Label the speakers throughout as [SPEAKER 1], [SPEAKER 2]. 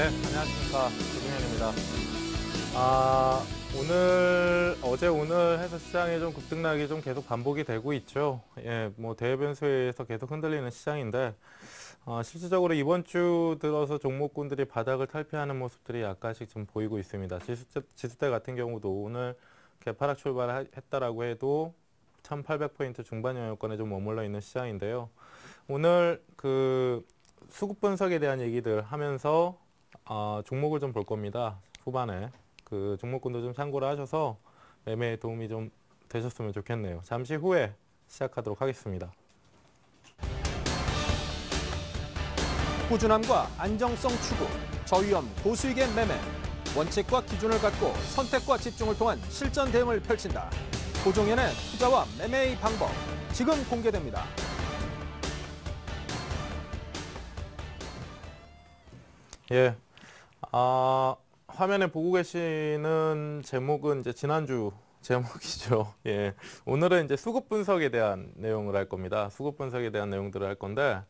[SPEAKER 1] 안녕하십니까. 조승현입니다. 오늘 해서 시장이 좀 급등락이 좀 계속 반복이 되고 있죠. 뭐 대외 변수에 의해서 계속 흔들리는 시장인데, 실질적으로 이번 주 들어서 종목군들이 바닥을 탈피하는 모습들이 약간씩 좀 보이고 있습니다. 지수대 같은 경우도 오늘 개파락 출발했다라고 해도 1800포인트 중반 영역권에 좀 머물러 있는 시장인데요. 오늘 수급 분석에 대한 얘기들 하면서 종목을 좀 볼 겁니다. 후반에 그 종목군도 좀 참고를 하셔서 매매에 도움이 좀 되셨으면 좋겠네요. 잠시 후에 시작하도록 하겠습니다.
[SPEAKER 2] 꾸준함과 안정성 추구, 저위험 고수익의 매매, 원칙과 기준을 갖고 선택과 집중을 통한 실전 대응을 펼친다. 고종현의 투자와 매매의 방법, 지금 공개됩니다.
[SPEAKER 1] 화면에 보고 계시는 제목은 이제 지난주 제목이죠. 오늘은 이제 수급 분석에 대한 내용을 할 겁니다. 수급 분석에 대한 내용들을 할 건데,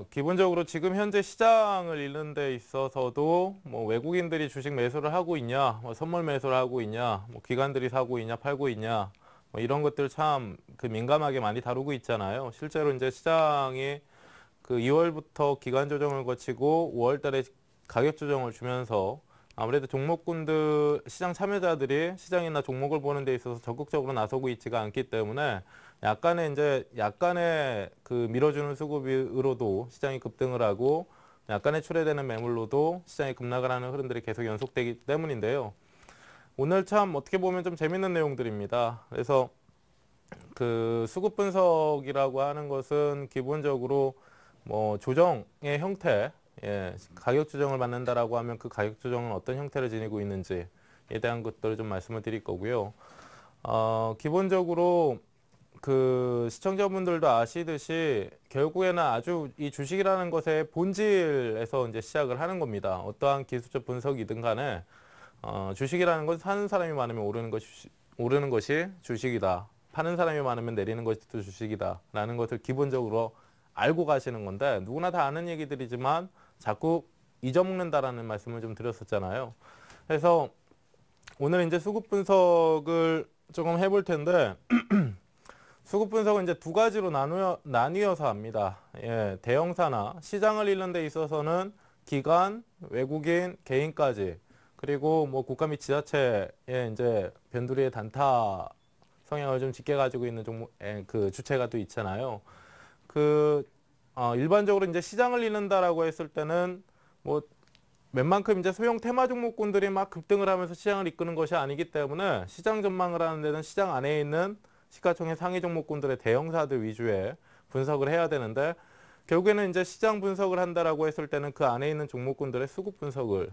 [SPEAKER 1] 기본적으로 지금 현재 시장을 읽는 데 있어서도 뭐 외국인들이 주식 매수를 하고 있냐, 뭐 선물 매수를 하고 있냐, 뭐 기관들이 사고 있냐, 팔고 있냐, 뭐 이런 것들 참 민감하게 많이 다루고 있잖아요. 실제로 이제 시장이 2월부터 기간 조정을 거치고 5월 달에 가격 조정을 주면서 아무래도 종목군들, 시장 참여자들이 시장이나 종목을 보는 데 있어서 적극적으로 나서고 있지가 않기 때문에 약간의 밀어주는 수급으로도 시장이 급등을 하고 약간의 출회되는 매물로도 시장이 급락을 하는 흐름들이 계속 연속되기 때문인데요. 오늘 참 어떻게 보면 좀 재밌는 내용들입니다. 그래서 수급 분석이라고 하는 것은 기본적으로 뭐 조정의 형태, 가격 조정을 받는다라고 하면 그 가격 조정은 어떤 형태를 지니고 있는지에 대한 것들을 좀 말씀을 드릴 거고요. 기본적으로 시청자분들도 아시듯이 결국에는 아주 이 주식이라는 것의 본질에서 이제 시작을 하는 겁니다. 어떠한 기술적 분석이든 간에 주식이라는 건 사는 사람이 많으면 오르는 것이 주식이다. 파는 사람이 많으면 내리는 것이 또 주식이다. 라는 것을 기본적으로 알고 가시는 건데, 누구나 다 아는 얘기들이지만 자꾸 잊어먹는다라는 말씀을 좀 드렸었잖아요. 그래서 오늘 이제 수급 분석을 조금 해볼 텐데, 수급 분석은 이제 두 가지로 나뉘어서 합니다. 대형사나 시장을 읽는 데 있어서는 기관, 외국인, 개인까지, 그리고 뭐 국가 및 지자체의 이제 변두리의 단타 성향을 좀 짙게 가지고 있는 주체가 또 있잖아요. 일반적으로 이제 시장을 읽는다라고 했을 때는 뭐 웬만큼 이제 소형 테마 종목군들이 막 급등을 하면서 시장을 이끄는 것이 아니기 때문에 시장 전망을 하는 데는 시장 안에 있는 시가총액 상위 종목군들의 대형사들 위주의 분석을 해야 되는데, 결국에는 이제 시장 분석을 한다라고 했을 때는 그 안에 있는 종목군들의 수급 분석을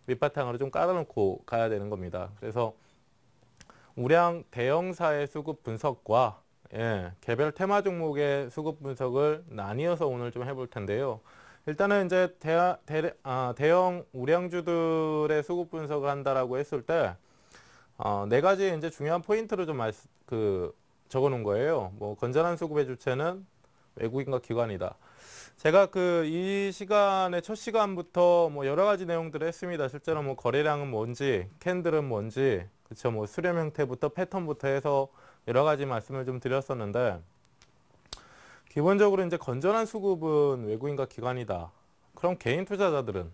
[SPEAKER 1] 밑바탕으로 좀 깔아놓고 가야 되는 겁니다. 그래서 우량 대형사의 수급 분석과 개별 테마 종목의 수급 분석을 나뉘어서 오늘 좀 해볼 텐데요. 일단은 이제 대형 우량주들의 수급 분석을 한다라고 했을 때 네 가지 이제 중요한 포인트를 좀 적어 놓은 거예요. 뭐 건전한 수급의 주체는 외국인과 기관이다. 제가 이 시간에 첫 시간부터 뭐 여러 가지 내용들을 했습니다. 실제로 뭐 거래량은 뭔지, 캔들은 뭔지, 그쵸, 뭐 수렴 형태부터 패턴부터 해서 여러 가지 말씀을 좀 드렸었는데, 기본적으로 이제 건전한 수급은 외국인과 기관이다. 그럼 개인 투자자들은?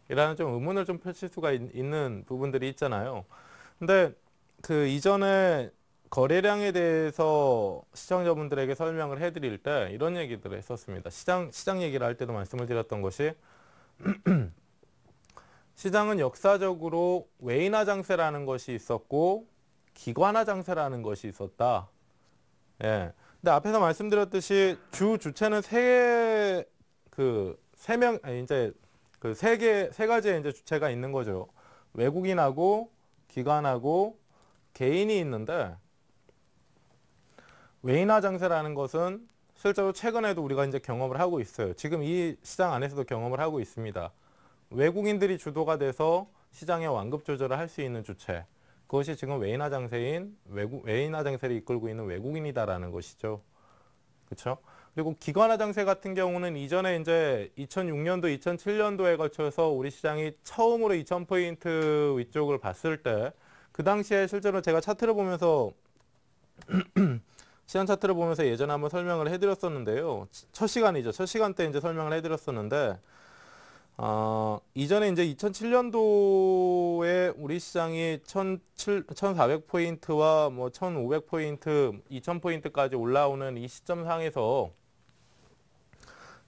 [SPEAKER 1] 이라는 좀 의문을 좀 펼칠 수가 있는 부분들이 있잖아요. 근데 이전에 거래량에 대해서 시청자분들에게 설명을 해드릴 때 이런 얘기들을 했었습니다. 시장 얘기를 할 때도 말씀을 드렸던 것이 시장은 역사적으로 외인화 장세라는 것이 있었고 기관화 장세라는 것이 있었다. 근데 앞에서 말씀드렸듯이 주체는 세 가지의 이제 주체가 있는 거죠. 외국인하고 기관하고 개인이 있는데, 외인화 장세라는 것은 실제로 최근에도 우리가 이제 경험을 하고 있어요. 지금 이 시장 안에서도 경험을 하고 있습니다. 외국인들이 주도가 돼서 시장의 완급 조절을 할 수 있는 주체, 그것이 지금 외인화 장세인 외인화 장세를 이끌고 있는 외국인이다라는 것이죠. 그렇죠? 그리고 기관화 장세 같은 경우는 이전에 이제 2006년도, 2007년도에 걸쳐서 우리 시장이 처음으로 2000포인트 위쪽을 봤을 때 그 당시에 실제로 제가 차트를 보면서 시간 차트를 보면서 예전에 한번 설명을 해드렸었는데요. 첫 시간이죠. 첫 시간 때 이제 설명을 해드렸었는데 이전에 이제 2007년도에 우리 시장이 1400포인트와 뭐 1500포인트, 2000포인트까지 올라오는 이 시점 상에서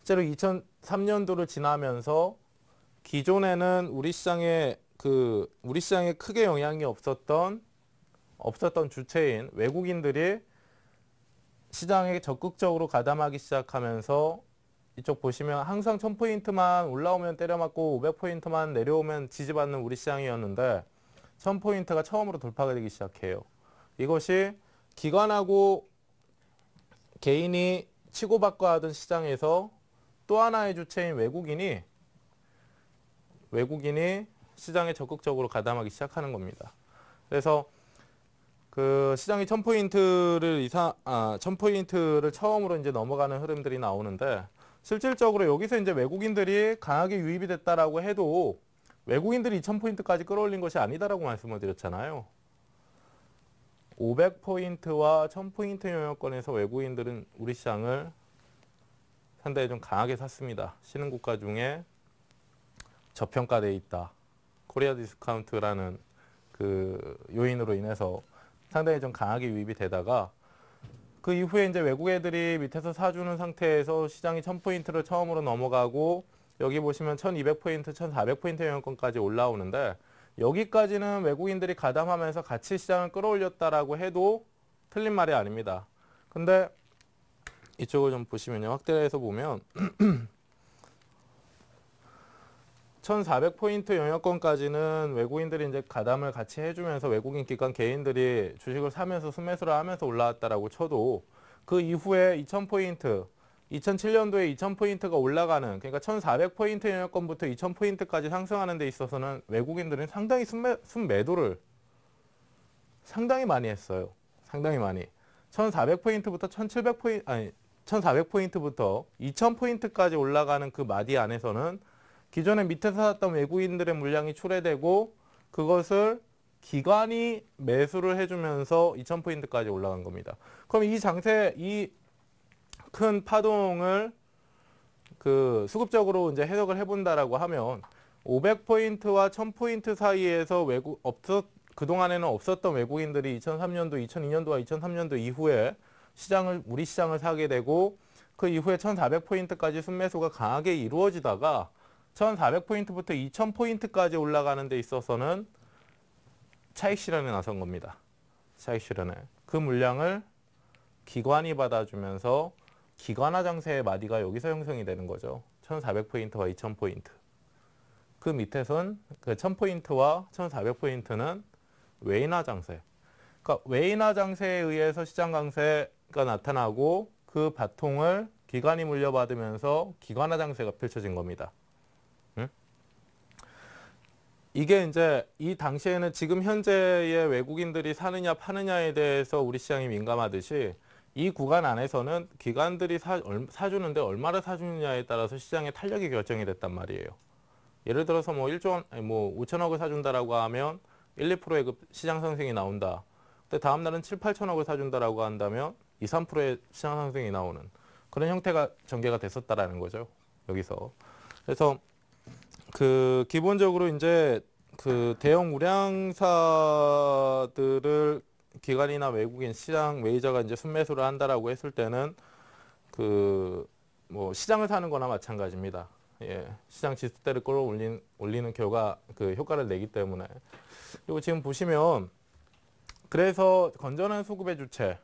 [SPEAKER 1] 실제로 2003년도를 지나면서 기존에는 우리 시장에 크게 영향이 없었던 주체인 외국인들이 시장에 적극적으로 가담하기 시작하면서 이쪽 보시면 항상 1000포인트만 올라오면 때려맞고 500포인트만 내려오면 지지받는 우리 시장이었는데 1000포인트가 처음으로 돌파가 되기 시작해요. 이것이 기관하고 개인이 치고받고 하던 시장에서 또 하나의 주체인 외국인이 시장에 적극적으로 가담하기 시작하는 겁니다. 그래서 그 시장이 1000포인트를 처음으로 이제 넘어가는 흐름들이 나오는데 실질적으로 여기서 이제 외국인들이 강하게 유입이 됐다라고 해도 외국인들이 2000포인트까지 끌어올린 것이 아니다라고 말씀을 드렸잖아요. 500포인트와 1000포인트 영역권에서 외국인들은 우리 시장을 상당히 좀 강하게 샀습니다. 신흥국가 중에 저평가되어 있다. 코리아 디스카운트라는 그 요인으로 인해서 상당히 좀 강하게 유입이 되다가 그 이후에 이제 외국 애들이 밑에서 사주는 상태에서 시장이 1000포인트를 처음으로 넘어가고 여기 보시면 1200포인트, 1400포인트 영역권까지 올라오는데 여기까지는 외국인들이 가담하면서 같이 시장을 끌어올렸다라고 해도 틀린 말이 아닙니다. 근데 이쪽을 좀 보시면요. 확대해서 보면 1400포인트 영역권까지는 외국인들이 이제 가담을 같이 해주면서 외국인 기관 개인들이 주식을 사면서 순매수를 하면서 올라왔다라고 쳐도 그 이후에 2000포인트, 2007년도에 2000포인트가 올라가는 그러니까 1400포인트 영역권부터 2000포인트까지 상승하는 데 있어서는 외국인들은 상당히 순매도를 상당히 많이 했어요. 상당히 많이. 1400포인트부터 1400포인트부터 2000포인트까지 올라가는 그 마디 안에서는 기존에 밑에서 샀던 외국인들의 물량이 출회되고 그것을 기관이 매수를 해주면서 2000포인트까지 올라간 겁니다. 그럼 이 큰 파동을 그 수급적으로 이제 해석을 해본다라고 하면 500포인트와 1000포인트 사이에서 그동안에는 없었던 외국인들이 2003년도, 2002년도와 2003년도 이후에 우리 시장을 사게 되고 그 이후에 1400포인트까지 순매수가 강하게 이루어지다가 1400포인트부터 2000포인트까지 올라가는 데 있어서는 차익 실현에 나선 겁니다. 차익 실현에. 그 물량을 기관이 받아주면서 기관화 장세의 마디가 여기서 형성이 되는 거죠. 1400포인트와 2000포인트. 그 밑에선 그 1000포인트와 1400포인트는 외인화 장세. 그러니까 외인화 장세에 의해서 시장 강세가 나타나고 그 바통을 기관이 물려받으면서 기관화 장세가 펼쳐진 겁니다. 이게 이제 이 당시에는 지금 현재의 외국인들이 사느냐 파느냐에 대해서 우리 시장이 민감하듯이 이 구간 안에서는 기관들이 사주는데 얼마를 사주느냐에 따라서 시장의 탄력이 결정이 됐단 말이에요. 예를 들어서 뭐 5천억을 사준다라고 하면 1, 2%의 그 시장 상승이 나온다. 근데 다음 날은 7, 8천억을 사준다라고 한다면 2, 3%의 시장 상승이 나오는 그런 형태가 전개가 됐었다라는 거죠. 여기서. 그래서 그 기본적으로 이제 그 대형 우량사들을 기관이나 외국인 시장 메이저가 이제 순매수를 한다라고 했을 때는 그 뭐 시장을 사는 거나 마찬가지입니다. 예. 시장 지수대를 끌어올리는 그 효과를 내기 때문에. 그리고 지금 보시면 그래서 건전한 수급의 주체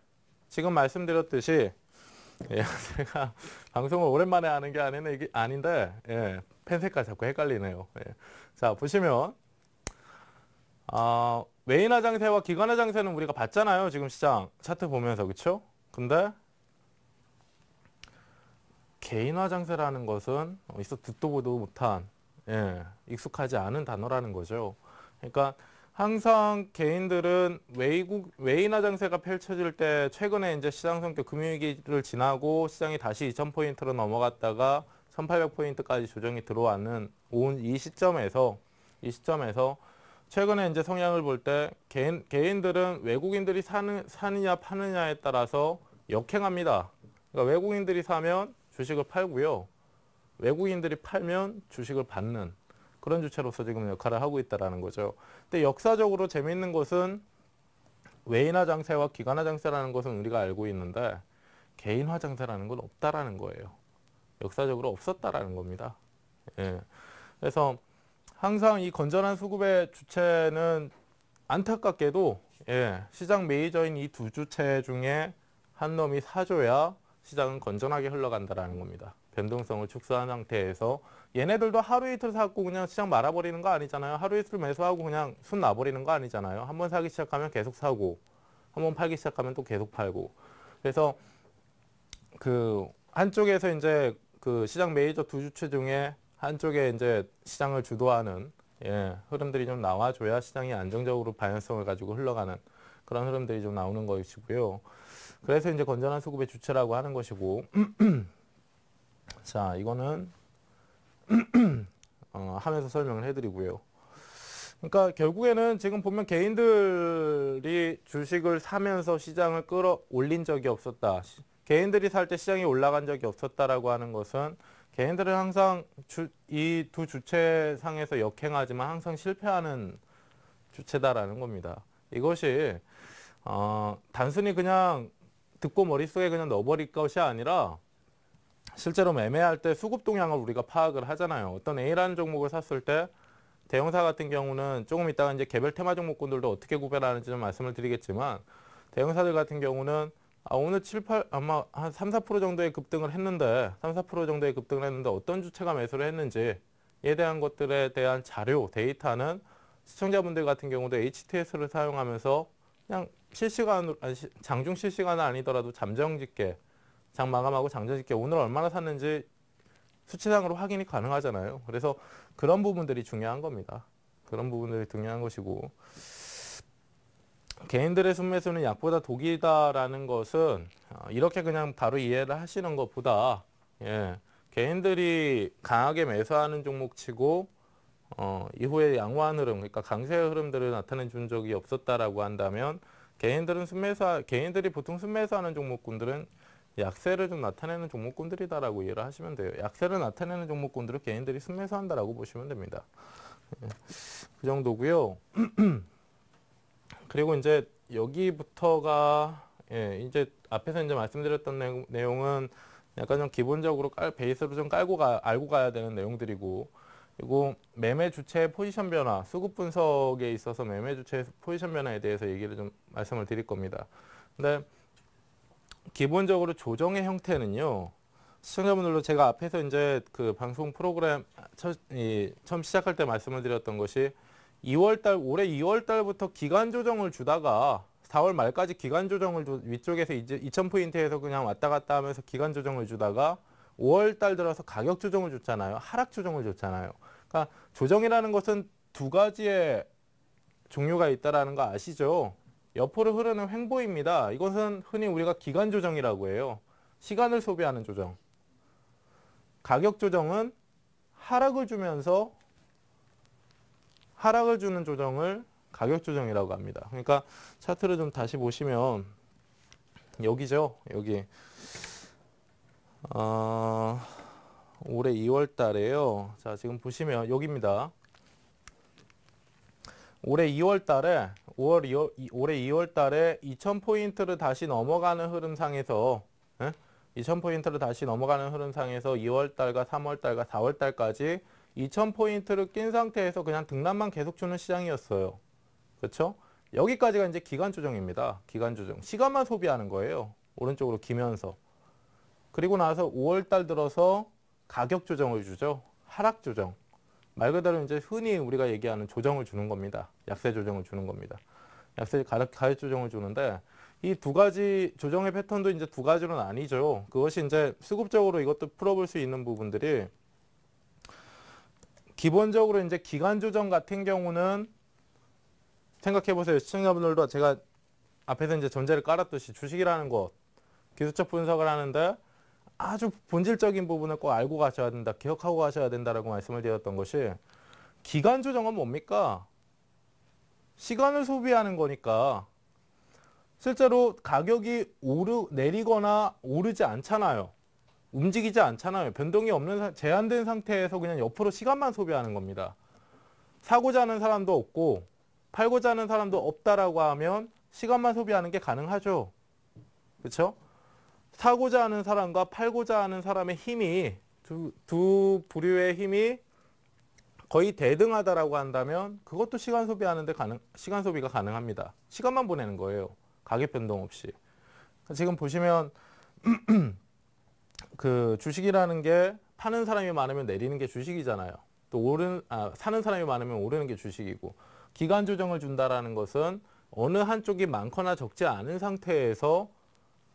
[SPEAKER 1] 지금 말씀드렸듯이 예, 제가 방송을 오랜만에 하는 게 아닌데 예, 펜 색깔 자꾸 헷갈리네요. 예. 자 보시면 외인화 장세와 기관화 장세는 우리가 봤잖아요. 지금 시장 차트 보면서 그렇죠? 근데 개인화 장세라는 것은 있어 듣도 보도 못한 익숙하지 않은 단어라는 거죠. 그러니까 항상 개인들은 외인화 장세가 펼쳐질 때 최근에 이제 시장 성격 금융위기를 지나고 시장이 다시 2000포인트로 넘어갔다가 1800포인트까지 조정이 들어왔는 이 시점에서 최근에 이제 성향을 볼 때 개인들은 외국인들이 사느냐 파느냐에 따라서 역행합니다. 그러니까 외국인들이 사면 주식을 팔고요. 외국인들이 팔면 주식을 받는 그런 주체로서 지금 역할을 하고 있다는 거죠. 근데 역사적으로 재미있는 것은 외인화 장세와 기관화 장세라는 것은 우리가 알고 있는데 개인화 장세라는 건 없다라는 거예요. 역사적으로 없었다라는 겁니다. 예. 그래서 항상 이 건전한 수급의 주체는 안타깝게도 시장 메이저인 이 두 주체 중에 한 놈이 사줘야 시장은 건전하게 흘러간다라는 겁니다. 변동성을 축소한 상태에서 얘네들도 하루 이틀 사고 그냥 시장 말아버리는 거 아니잖아요. 하루 이틀 매수하고 그냥 순 놔버리는 거 아니잖아요. 한번 사기 시작하면 계속 사고 한번 팔기 시작하면 또 계속 팔고. 그래서 그 한쪽에서 이제 그 시장 메이저 두 주체 중에 한쪽에 이제 시장을 주도하는 흐름들이 좀 나와줘야 시장이 안정적으로 방향성을 가지고 흘러가는 그런 흐름들이 좀 나오는 것이고요. 그래서 이제 건전한 수급의 주체라고 하는 것이고, 자 이거는 하면서 설명을 해드리고요. 그러니까 결국에는 지금 보면 개인들이 주식을 사면서 시장을 끌어올린 적이 없었다. 개인들이 살 때 시장이 올라간 적이 없었다라고 하는 것은 개인들은 항상 이 두 주체 상에서 역행하지만 항상 실패하는 주체다라는 겁니다. 이것이 단순히 그냥 듣고 머릿속에 그냥 넣어버릴 것이 아니라 실제로 매매할 때 수급 동향을 우리가 파악을 하잖아요. 어떤 A라는 종목을 샀을 때 대형사 같은 경우는 조금 이따가 이제 개별 테마 종목군들도 어떻게 구별하는지 좀 말씀을 드리겠지만 대형사들 같은 경우는 오늘 7, 8 아마 한 3, 4% 정도의 급등을 했는데 어떤 주체가 매수를 했는지에 대한 것들에 대한 자료, 데이터는 시청자분들 같은 경우도 HTS를 사용하면서 그냥 실시간으로 장중 실시간은 아니더라도 잠정 집계, 장 마감하고 장전 집계 오늘 얼마나 샀는지 수치상으로 확인이 가능하잖아요. 그래서 그런 부분들이 중요한 겁니다. 그런 부분들이 중요한 것이고 개인들의 순매수는 약보다 독이다라는 것은 이렇게 그냥 바로 이해를 하시는 것보다 개인들이 강하게 매수하는 종목치고 이후에 양호한 흐름, 그러니까 강세의 흐름들을 나타내 준 적이 없었다라고 한다면 개인들이 보통 순매수하는 종목군들은 약세를 좀 나타내는 종목군들이다라고 이해를 하시면 돼요. 약세를 나타내는 종목군들을 개인들이 순매수한다라고 보시면 됩니다. 그 정도고요. 그리고 이제 여기부터가 이제 앞에서 이제 말씀드렸던 내용은 약간 좀 기본적으로 베이스로 좀 알고 가야 되는 내용들이고, 그리고 매매 주체의 포지션 변화, 수급 분석에 있어서 매매 주체의 포지션 변화에 대해서 얘기를 좀 말씀을 드릴 겁니다. 근데 기본적으로 조정의 형태는요, 시청자분들도 제가 앞에서 이제 그 방송 프로그램 처음 시작할 때 말씀을 드렸던 것이 올해 2월달부터 기간 조정을 주다가 4월 말까지 기간 조정을 위쪽에서 이제 2000포인트에서 그냥 왔다 갔다 하면서 기간 조정을 주다가 5월달 들어서 가격 조정을 줬잖아요. 하락 조정을 줬잖아요. 그러니까 조정이라는 것은 두 가지의 종류가 있다라는 거 아시죠? 옆으로 흐르는 횡보입니다. 이것은 흔히 우리가 기간 조정이라고 해요. 시간을 소비하는 조정. 가격 조정은 하락을 주면서 하락을 주는 조정을 가격 조정이라고 합니다. 그러니까 차트를 좀 다시 보시면 여기죠. 여기 올해 2월 달에요. 자, 지금 보시면 여기입니다. 올해 2월 달에 2000포인트를 다시 넘어가는 흐름상에서 2000포인트를 다시 넘어가는 흐름상에서 2월 달과 3월 달과 4월 달까지 2000포인트를 낀 상태에서 그냥 등락만 계속 주는 시장이었어요. 그렇죠? 여기까지가 이제 기간 조정입니다. 기간 조정. 시간만 소비하는 거예요. 오른쪽으로 기면서. 그리고 나서 5월 달 들어서 가격 조정을 주죠. 하락 조정. 말 그대로 이제 흔히 우리가 얘기하는 조정을 주는 겁니다. 약세 조정을 주는 겁니다. 가격 조정을 주는데 이 두 가지 조정의 패턴도 이제 두 가지로 나뉘죠. 그것이 이제 수급적으로 이것도 풀어볼 수 있는 부분들이 기본적으로 이제 기간 조정 같은 경우는 생각해 보세요. 시청자분들도 제가 앞에서 이제 전제를 깔았듯이 주식이라는 것, 기술적 분석을 하는데 아주 본질적인 부분을 꼭 알고 가셔야 된다, 기억하고 가셔야 된다라고 말씀을 드렸던 것이 기간 조정은 뭡니까? 시간을 소비하는 거니까 실제로 가격이 내리거나 오르지 않잖아요. 움직이지 않잖아요. 변동이 없는 제한된 상태에서 그냥 옆으로 시간만 소비하는 겁니다. 사고자 하는 사람도 없고 팔고자 하는 사람도 없다라고 하면 시간만 소비하는 게 가능하죠. 그렇죠? 사고자 하는 사람과 팔고자 하는 사람의 힘이 두 부류의 힘이 거의 대등하다라고 한다면 그것도 시간 소비가 가능합니다. 시간만 보내는 거예요. 가격 변동 없이. 지금 보시면 그 주식이라는 게 파는 사람이 많으면 내리는 게 주식이잖아요. 또 사는 사람이 많으면 오르는 게 주식이고, 기간 조정을 준다라는 것은 어느 한쪽이 많거나 적지 않은 상태에서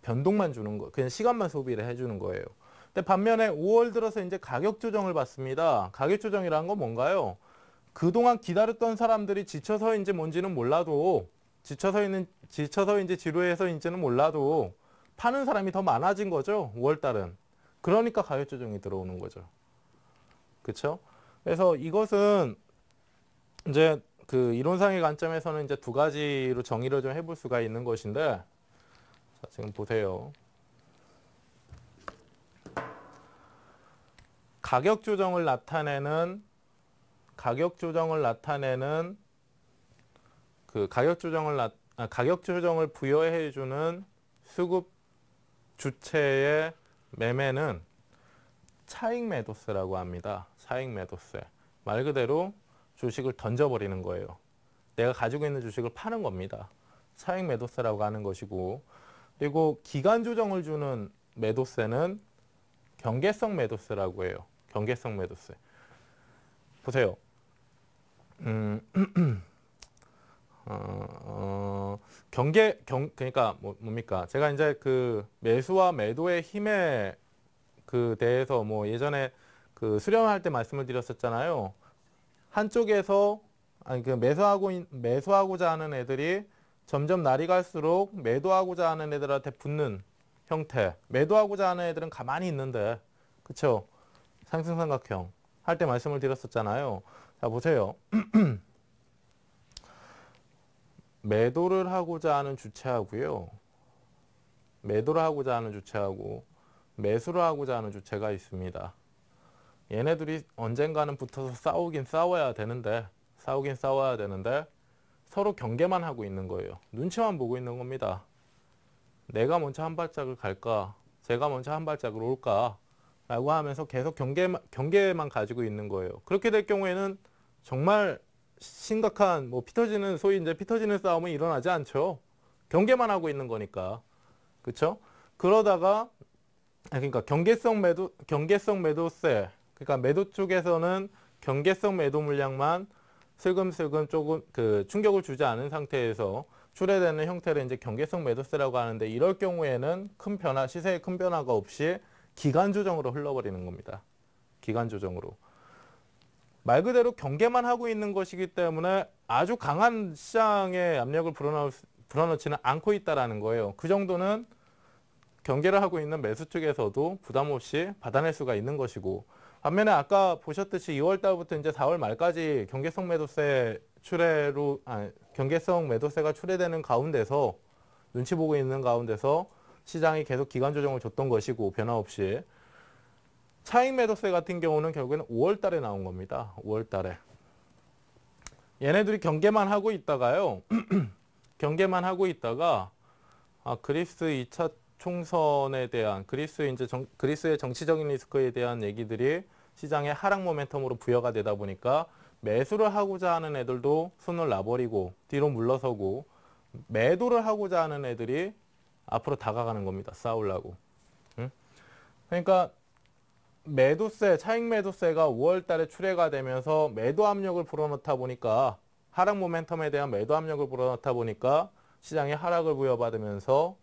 [SPEAKER 1] 변동만 주는 거, 그냥 시간만 소비를 해주는 거예요. 근데 반면에 5월 들어서 이제 가격 조정을 받습니다. 가격 조정이라는 건 뭔가요? 그동안 기다렸던 사람들이 지쳐서인지 뭔지는 몰라도, 지쳐서인지 지루해서인지는 몰라도 파는 사람이 더 많아진 거죠. 5월 달은. 그러니까 가격 조정이 들어오는 거죠. 그렇죠? 그래서 이것은 이제 그 이론상의 관점에서는 이제 두 가지로 정의를 좀 해볼 수가 있는 것인데, 자, 지금 보세요. 가격 조정을 나타내는 가격 조정을 부여해 주는 수급 주체의 매매는 차익 매도세라고 합니다. 차익 매도세. 말 그대로 주식을 던져버리는 거예요. 내가 가지고 있는 주식을 파는 겁니다. 차익 매도세라고 하는 것이고, 그리고 기간 조정을 주는 매도세는 경계성 매도세라고 해요. 경계성 매도세. 보세요. 그러니까 뭡니까? 제가 이제 그 매수와 매도의 힘에 그 대해서 뭐 예전에 그 수련할 때 말씀을 드렸었잖아요. 한쪽에서 매수하고자 하는 애들이 점점 날이 갈수록 매도하고자 하는 애들한테 붙는 형태. 매도하고자 하는 애들은 가만히 있는데, 그쵸? 상승삼각형 할 때 말씀을 드렸었잖아요. 자, 보세요. 매도를 하고자 하는 주체하고요. 매도를 하고자 하는 주체하고 매수를 하고자 하는 주체가 있습니다. 얘네들이 언젠가는 붙어서 싸워야 되는데 서로 경계만 하고 있는 거예요. 눈치만 보고 있는 겁니다. 내가 먼저 한 발짝을 갈까? 제가 먼저 한 발짝을 올까? 라고 하면서 계속 경계만 가지고 있는 거예요. 그렇게 될 경우에는 정말 심각한 소위 이제 피 터지는 싸움은 일어나지 않죠. 경계만 하고 있는 거니까. 그렇죠? 그러다가 그러니까 경계성 매도세. 그러니까 매도 쪽에서는 경계성 매도 물량만 슬금슬금 조금 그 충격을 주지 않은 상태에서 출회되는 형태를 이제 경계성 매도세라고 하는데, 이럴 경우에는 시세에 큰 변화가 없이 기간 조정으로 흘러버리는 겁니다. 기간 조정으로. 말 그대로 경계만 하고 있는 것이기 때문에 아주 강한 시장의 압력을 불어넣지는 않고 있다라는 거예요. 그 정도는 경계를 하고 있는 매수 쪽에서도 부담 없이 받아낼 수가 있는 것이고, 반면에 아까 보셨듯이 2월 달부터 이제 4월 말까지 경계성 매도세가 출회되는 가운데서 눈치 보고 있는 가운데서 시장이 계속 기간 조정을 줬던 것이고, 변화 없이 차익 매도세 같은 경우는 결국에는 5월 달에 나온 겁니다. 5월 달에. 얘네들이 경계만 하고 있다가요. 경계만 하고 있다가 그리스 2차 총선에 대한 그리스의 정치적인 리스크에 대한 얘기들이 시장의 하락 모멘텀으로 부여가 되다 보니까 매수를 하고자 하는 애들도 손을 놔버리고 뒤로 물러서고, 매도를 하고자 하는 애들이 앞으로 다가가는 겁니다. 싸우려고. 응? 그러니까 차익 매도세가 5월 달에 출회가 되면서 매도 압력을 불어넣다 보니까, 하락 모멘텀에 대한 매도 압력을 불어넣다 보니까 시장에 하락을 부여받으면서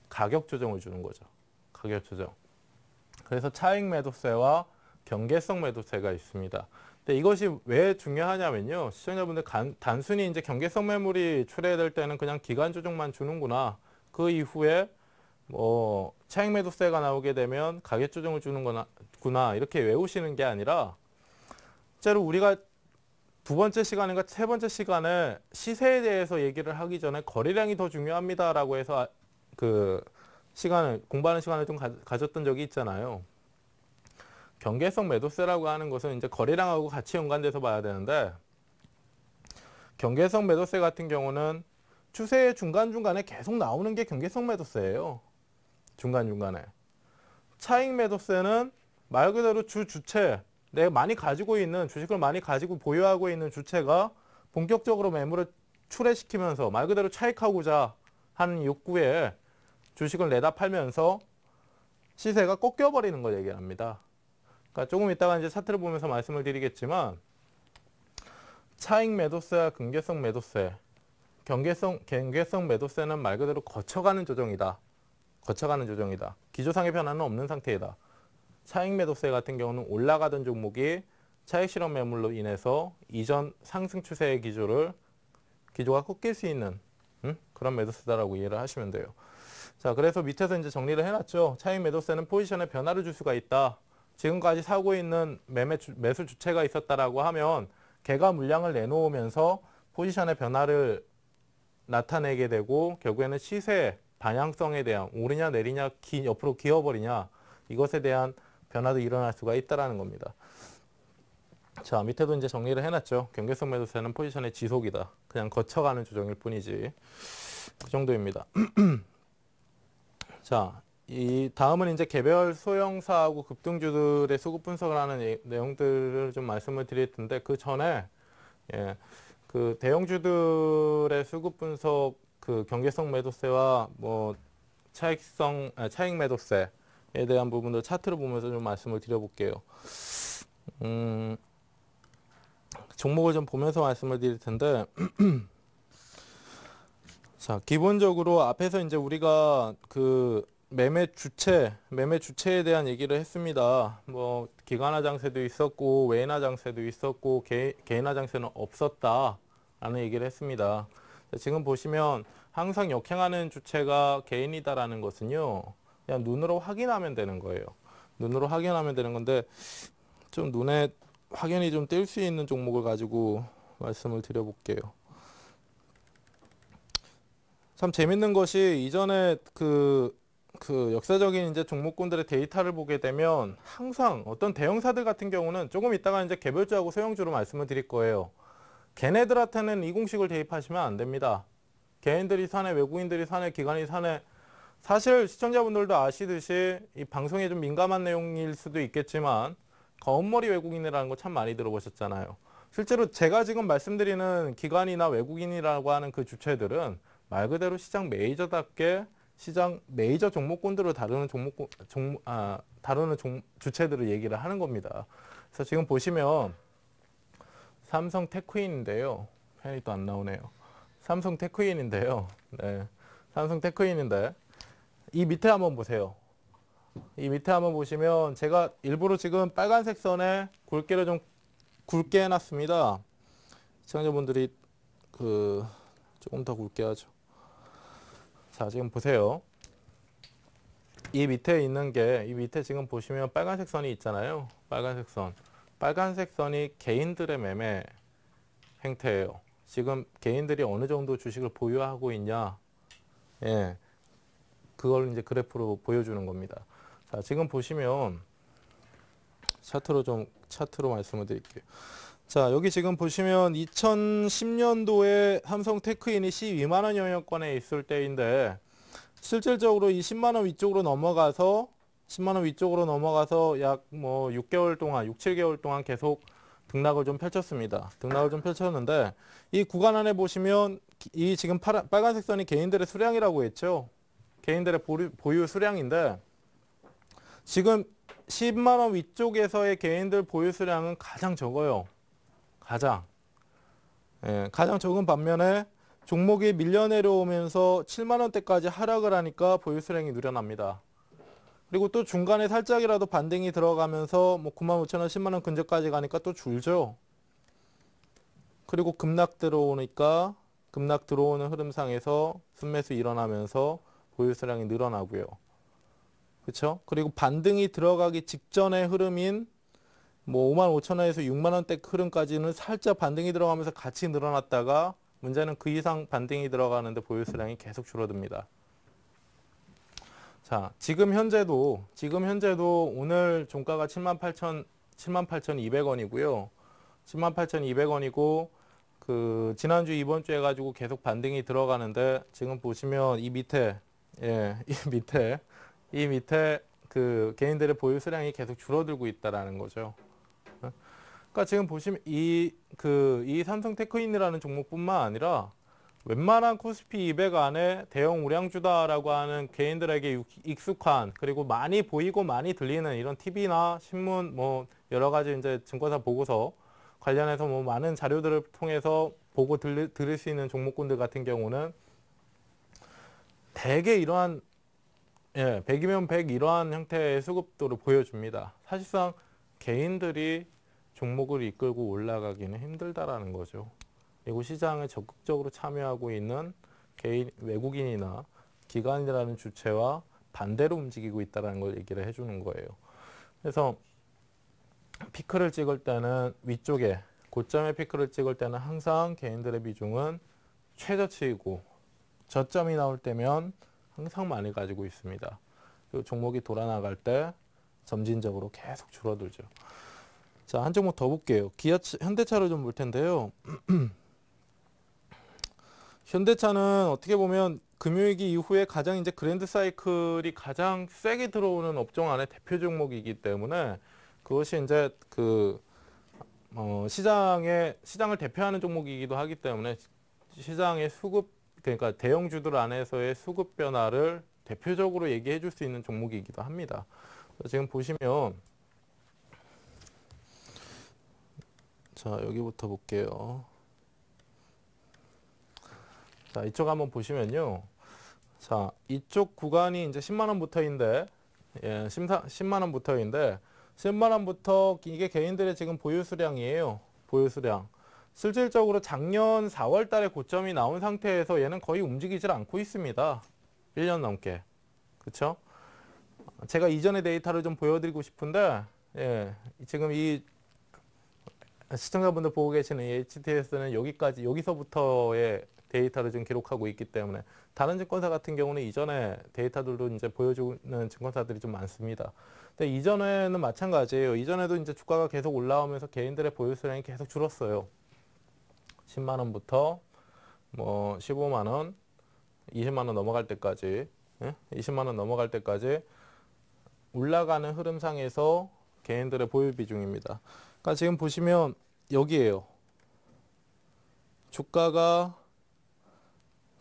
[SPEAKER 1] 가격 조정을 주는 거죠. 가격 조정. 그래서 차익 매도세와 경계성 매도세가 있습니다. 근데 이것이 왜 중요하냐면요. 시청자분들 단순히 이제 경계성 매물이 출회될 때는 그냥 기간 조정만 주는구나. 그 이후에 뭐 차익 매도세가 나오게 되면 가격 조정을 주는 구나 이렇게 외우시는 게 아니라 실제로 우리가 두 번째 시간인가 세 번째 시간에 시세에 대해서 얘기를 하기 전에 거래량이 더 중요합니다라고 해서 그 시간을 공부하는 시간을 좀 가졌던 적이 있잖아요. 경계성 매도세라고 하는 것은 이제 거래량하고 같이 연관돼서 봐야 되는데 경계성 매도세 같은 경우는 추세의 중간중간에 계속 나오는 게 경계성 매도세예요. 중간중간에. 차익 매도세는 말 그대로 주체, 내가 많이 가지고 있는 주식을 많이 가지고 보유하고 있는 주체가 본격적으로 매물을 출회시키면서 말 그대로 차익하고자 하는 욕구에 주식을 내다 팔면서 시세가 꺾여버리는 걸 얘기합니다. 그러니까 조금 이따가 이제 차트를 보면서 말씀을 드리겠지만 차익 매도세와 경계성 매도세, 경계성 매도세는 말 그대로 거쳐가는 조정이다. 거쳐가는 조정이다. 기조상의 변화는 없는 상태이다. 차익 매도세 같은 경우는 올라가던 종목이 차익 실현 매물로 인해서 이전 상승 추세의 기조가 꺾일 수 있는 그런 매도세다라고 이해를 하시면 돼요. 자, 그래서 밑에서 이제 정리를 해놨죠. 차익 매도세는 포지션에 변화를 줄 수가 있다. 지금까지 사고 있는 매수 주체가 있었다라고 하면 걔가 물량을 내놓으면서 포지션의 변화를 나타내게 되고 결국에는 시세 방향성에 대한 오르냐 내리냐 옆으로 기어버리냐 이것에 대한 변화도 일어날 수가 있다라는 겁니다. 자, 밑에도 이제 정리를 해놨죠. 경계성 매도세는 포지션의 지속이다. 그냥 거쳐가는 조정일 뿐이지. 그 정도입니다. 자, 이 다음은 이제 개별 소형사하고 급등주들의 수급 분석을 하는 내용들을 좀 말씀을 드릴 텐데 그 전에 그 대형주들의 수급 분석 그 경계성 매도세와 뭐 차익 매도세에 대한 부분도 차트를 보면서 좀 말씀을 드려볼게요. 종목을 좀 보면서 말씀을 드릴 텐데 자, 기본적으로 앞에서 이제 우리가 그 매매 주체에 대한 얘기를 했습니다. 뭐 기관화 장세도 있었고 외인화 장세도 있었고 개인화 장세는 없었다라는 얘기를 했습니다. 지금 보시면 항상 역행하는 주체가 개인이다라는 것은요. 그냥 눈으로 확인하면 되는 거예요. 눈으로 확인하면 되는 건데 좀 눈에 확연히 좀 띌 수 있는 종목을 가지고 말씀을 드려볼게요. 참 재밌는 것이 이전에 그 역사적인 이제 종목군들의 데이터를 보게 되면 항상 어떤 대형사들 같은 경우는 조금 이따가 이제 개별주하고 소형주로 말씀을 드릴 거예요. 걔네들한테는 이 공식을 대입하시면 안 됩니다. 개인들이 사내, 외국인들이 사내, 기관이 사내. 사실 시청자분들도 아시듯이 이 방송에 좀 민감한 내용일 수도 있겠지만 검은머리 외국인이라는 거 참 많이 들어보셨잖아요. 실제로 제가 지금 말씀드리는 기관이나 외국인이라고 하는 그 주체들은 말 그대로 시장 메이저답게 시장 메이저 종목군들을 다루는 주체들을 얘기를 하는 겁니다. 그래서 지금 보시면 삼성 테크인인데요. 펜이 또 안 나오네요. 삼성 테크인인데요. 네, 삼성 테크인인데 이 밑에 한번 보세요. 이 밑에 한번 보시면 제가 일부러 지금 빨간색 선에 굵게를 좀 굵게 해놨습니다. 시청자분들이 조금 더 굵게 하죠. 자, 지금 보세요. 이 밑에 있는 게 이 밑에 지금 보시면 빨간색 선이 있잖아요. 빨간색 선. 빨간색 선이 개인들의 매매 행태예요. 지금 개인들이 어느 정도 주식을 보유하고 있냐. 예. 그걸 이제 그래프로 보여주는 겁니다. 자, 지금 보시면 차트로 말씀을 드릴게요. 자, 여기 지금 보시면 2010년도에 삼성 테크인이 12만 원 영역권에 있을 때인데 실질적으로 이 10만 원 위쪽으로 넘어가서 약 뭐 6개월 동안, 6, 7개월 동안 계속 등락을 좀 펼쳤습니다. 등락을 좀 펼쳤는데 이 구간 안에 보시면 이 지금 빨간색 선이 개인들의 수량이라고 했죠. 개인들의 보유 수량인데 지금 10만 원 위쪽에서의 개인들 보유 수량은 가장 적어요. 가장 적은 반면에 종목이 밀려 내려오면서 7만 원대까지 하락을 하니까 보유 수량이 늘어납니다. 그리고 또 중간에 살짝이라도 반등이 들어가면서 뭐 95,000원, 10만 원 근처까지 가니까 또 줄죠. 그리고 급락 들어오니까 급락 들어오는 흐름상에서 순매수 일어나면서 보유 수량이 늘어나고요. 그렇죠? 그리고 반등이 들어가기 직전의 흐름인 뭐 55,000원에서 6만 원대 흐름까지는 살짝 반등이 들어가면서 같이 늘어났다가 문제는 그 이상 반등이 들어가는데 보유 수량이 계속 줄어듭니다. 자, 지금 현재도 오늘 종가가 78,200원이고요. 78,200원이고 그 지난주 이번 주 해가지고 계속 반등이 들어가는데 지금 보시면 이 밑에 이 밑에 그 개인들의 보유 수량이 계속 줄어들고 있다라는 거죠. 그러니까 지금 보시면 이 삼성테크인이라는 종목뿐만 아니라 웬만한 코스피 200 안에 대형 우량주다라고 하는 개인들에게 익숙한 그리고 많이 보이고 많이 들리는 이런 TV나 신문 뭐 여러 가지 이제 증권사 보고서 관련해서 뭐 많은 자료들을 통해서 보고 들을 수 있는 종목군들 같은 경우는 대개 이러한 100이면 100 이러한 형태의 수급도를 보여줍니다. 사실상 개인들이 종목을 이끌고 올라가기는 힘들다라는 거죠. 그리고 시장에 적극적으로 참여하고 있는 외국인이나 기관이라는 주체와 반대로 움직이고 있다는 걸 얘기를 해주는 거예요. 그래서 피크를 찍을 때는 위쪽에 고점의 피크를 찍을 때는 항상 개인들의 비중은 최저치이고 저점이 나올 때면 항상 많이 가지고 있습니다. 그리고 종목이 돌아나갈 때 점진적으로 계속 줄어들죠. 자, 한 종목 더 볼게요. 현대차를 좀 볼 텐데요. 현대차는 어떻게 보면 금융위기 이후에 가장 이제 그랜드 사이클이 가장 세게 들어오는 업종 안에 대표 종목이기 때문에 그것이 이제 시장을 대표하는 종목이기도 하기 때문에 시장의 그러니까 대형주들 안에서의 수급 변화를 대표적으로 얘기해 줄 수 있는 종목이기도 합니다. 지금 보시면 자, 여기부터 볼게요. 자, 이쪽 한번 보시면요. 자, 이쪽 구간이 이제 10만 원부터인데, 10만 원부터인데, 10만 원부터 이게 개인들의 지금 보유 수량이에요. 보유 수량. 실질적으로 작년 4월 달에 고점이 나온 상태에서 얘는 거의 움직이질 않고 있습니다. 1년 넘게. 그쵸? 제가 이전의 데이터를 좀 보여드리고 싶은데, 지금 이 시청자분들 보고 계시는 이 HTS는 여기서부터의 데이터를 좀 기록하고 있기 때문에 다른 증권사 같은 경우는 이전에 데이터들도 이제 보여주는 증권사들이 좀 많습니다. 근데 이전에는 마찬가지예요. 이전에도 이제 주가가 계속 올라오면서 개인들의 보유 수량이 계속 줄었어요. 10만 원부터 뭐 15만 원, 20만 원 넘어갈 때까지, 20만 원 넘어갈 때까지 올라가는 흐름상에서 개인들의 보유 비중입니다. 그러니까 지금 보시면 여기에요. 주가가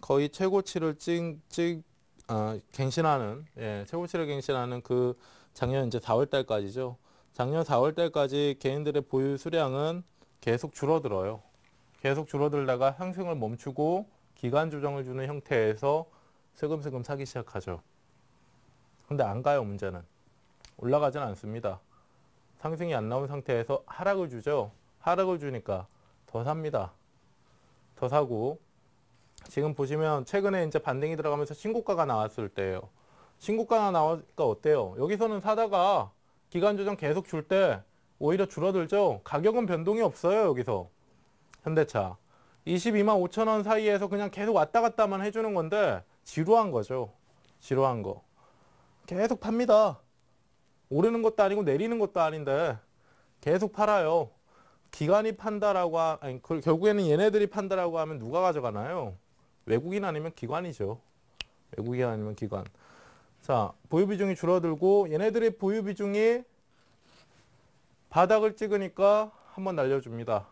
[SPEAKER 1] 거의 최고치를 갱신하는, 최고치를 갱신하는 그 작년 이제 4월 달까지죠. 작년 4월 달까지 개인들의 보유 수량은 계속 줄어들어요. 계속 줄어들다가 상승을 멈추고 기간 조정을 주는 형태에서 슬금슬금 사기 시작하죠. 근데 안 가요, 문제는. 올라가진 않습니다. 상승이 안 나온 상태에서 하락을 주죠. 하락을 주니까 더 삽니다. 더 사고 지금 보시면 최근에 이제 반등이 들어가면서 신고가가 나왔을 때예요. 신고가가 나오니까 어때요? 여기서는 사다가 기간 조정 계속 줄 때 오히려 줄어들죠. 가격은 변동이 없어요. 여기서 현대차 22만 5천 원 사이에서 그냥 계속 왔다 갔다만 해주는 건데 지루한 거죠. 지루한 거. 계속 팝니다. 오르는 것도 아니고 내리는 것도 아닌데 계속 팔아요. 기관이 판다라고 결국에는 얘네들이 판다라고 하면 누가 가져가나요? 외국인 아니면 기관이죠. 외국인 아니면 기관. 자, 보유 비중이 줄어들고 얘네들의 보유 비중이 바닥을 찍으니까 한번 날려줍니다.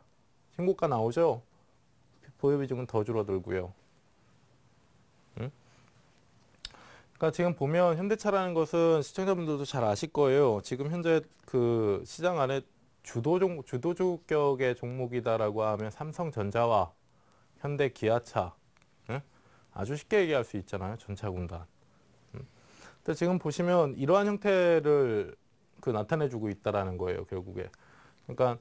[SPEAKER 1] 신고가 나오죠? 보유 비중은 더 줄어들고요. 그러니까 지금 보면 현대차라는 것은 시청자분들도 잘 아실 거예요. 지금 현재 그 시장 안에 주도주격의 종목이다라고 하면 삼성전자와 현대 기아차, 아주 쉽게 얘기할 수 있잖아요. 전차군단. 근데 지금 보시면 이러한 형태를 나타내주고 있다라는 거예요, 결국에. 그러니까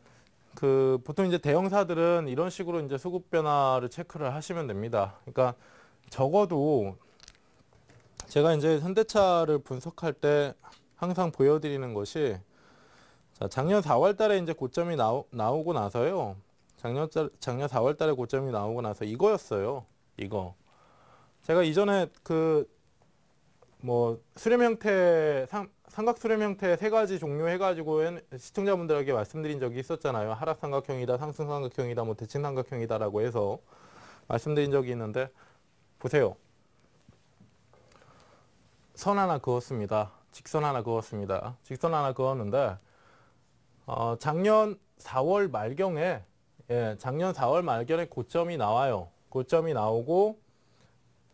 [SPEAKER 1] 보통 이제 대형사들은 이런 식으로 이제 수급 변화를 체크를 하시면 됩니다. 그러니까 적어도 제가 이제 현대차를 분석할 때 항상 보여드리는 것이, 자, 작년 4월 달에 이제 고점이 나오고 나서요. 작년 4월 달에 고점이 나오고 나서 이거였어요. 이거. 제가 이전에 수렴 형태, 삼각 수렴 형태 세 가지 종류 해가지고 시청자분들에게 말씀드린 적이 있었잖아요. 하락 삼각형이다, 상승 삼각형이다, 뭐 대칭 삼각형이다라고 해서 말씀드린 적이 있는데, 보세요. 선 하나 그었습니다. 직선 하나 그었습니다. 직선 하나 그었는데, 작년 4월 말경에, 작년 4월 말경에 고점이 나와요. 고점이 나오고,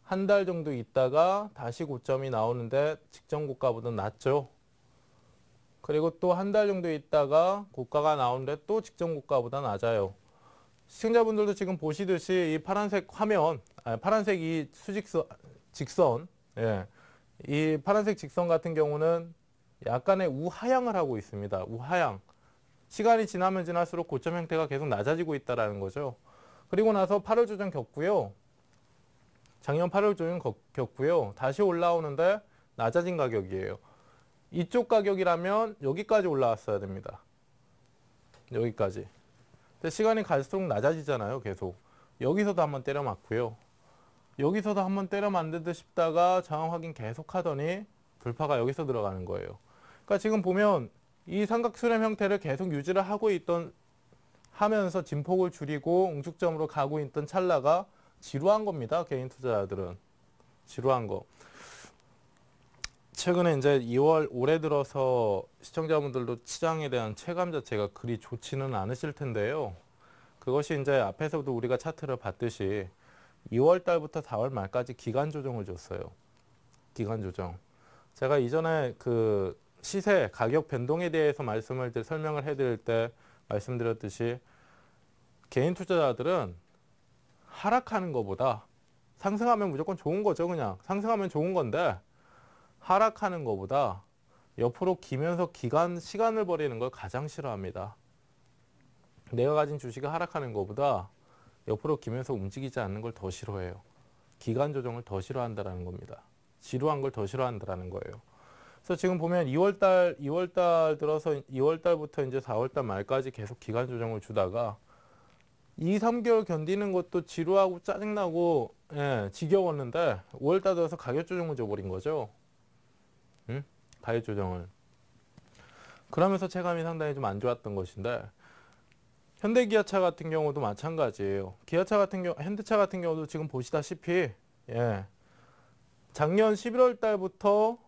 [SPEAKER 1] 한 달 정도 있다가 다시 고점이 나오는데 직전 고가보다 낮죠. 그리고 또 한 달 정도 있다가 고가가 나오는데 또 직전 고가보다 낮아요. 시청자분들도 지금 보시듯이 이 파란색 화면, 파란색 이 직선, 이 파란색 직선 같은 경우는 약간의 우하향을 하고 있습니다. 우하향. 시간이 지나면 지날수록 고점 형태가 계속 낮아지고 있다는 거죠. 그리고 나서 8월 조정 겪고요. 작년 8월 조정 겪고요. 다시 올라오는데 낮아진 가격이에요. 이쪽 가격이라면 여기까지 올라왔어야 됩니다. 여기까지. 근데 시간이 갈수록 낮아지잖아요. 계속. 여기서도 한번 때려 맞고요. 여기서도 한번 때려 맞는 듯 싶다가 저항 확인 계속 하더니 돌파가 여기서 들어가는 거예요. 그러니까 지금 보면 이 삼각 수렴 형태를 계속 유지를 하면서 진폭을 줄이고 웅축점으로 가고 있던 찰나가 지루한 겁니다. 개인 투자자들은. 지루한 거. 최근에 이제 2월 올해 들어서 시청자분들도 시장에 대한 체감 자체가 그리 좋지는 않으실 텐데요. 그것이 이제 앞에서도 우리가 차트를 봤듯이 2월 달부터 4월 말까지 기간 조정을 줬어요. 기간 조정. 제가 이전에 시세, 가격 변동에 대해서 설명을 해드릴 때 말씀드렸듯이 개인 투자자들은 하락하는 것보다 상승하면 무조건 좋은 거죠. 그냥 상승하면 좋은 건데 하락하는 것보다 옆으로 기면서 시간을 버리는 걸 가장 싫어합니다. 내가 가진 주식이 하락하는 것보다 옆으로 기면서 움직이지 않는 걸 더 싫어해요. 기간 조정을 더 싫어한다는 겁니다. 지루한 걸 더 싫어한다는 거예요. 그래서 지금 보면 2월달 들어서 2월달부터 이제 4월달 말까지 계속 기간 조정을 주다가 2, 3개월 견디는 것도 지루하고 짜증나고 지겨웠는데 5월달 들어서 가격 조정을 줘버린 거죠. 응? 가격 조정을. 그러면서 체감이 상당히 좀 안 좋았던 것인데 현대기아차 같은 경우도 마찬가지예요. 현대차 같은 경우도 지금 보시다시피 작년 11월 달부터